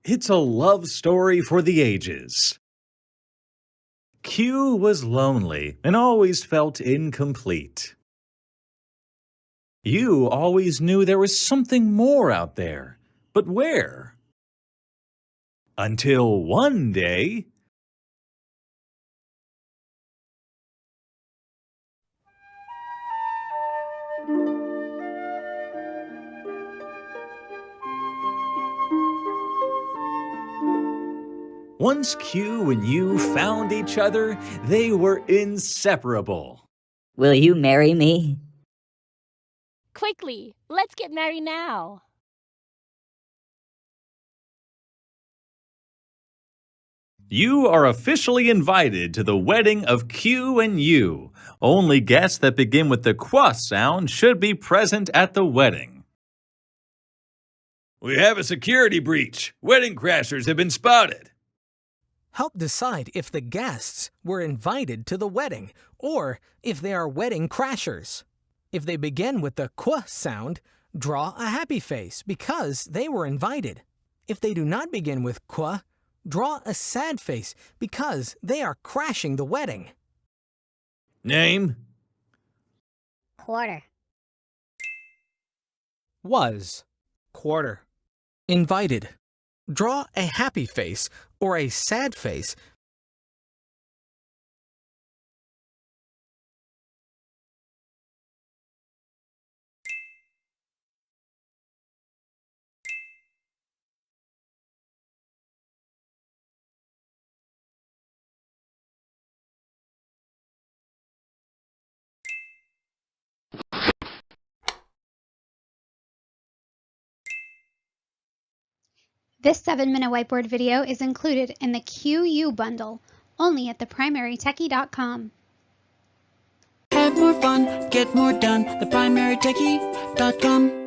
It's a love story for the ages. Q was lonely and always felt incomplete. U always knew there was something more out there. But where? Until one day, once Q and U found each other, they were inseparable. Will you marry me? Quickly, let's get married now. You are officially invited to the wedding of Q and U. Only guests that begin with the Qu sound should be present at the wedding. We have a security breach. Wedding crashers have been spotted. Help decide if the guests were invited to the wedding or if they are wedding crashers. If they begin with the Qu sound, draw a happy face because they were invited. If they do not begin with Qu, draw a sad face because they are crashing the wedding. Name? Quarter. Was. Quarter. Invited. Draw a happy face or a sad face. This 7-minute whiteboard video is included in the QU bundle, only at theprimarytechie.com. Have more fun, get more done, theprimarytechie.com.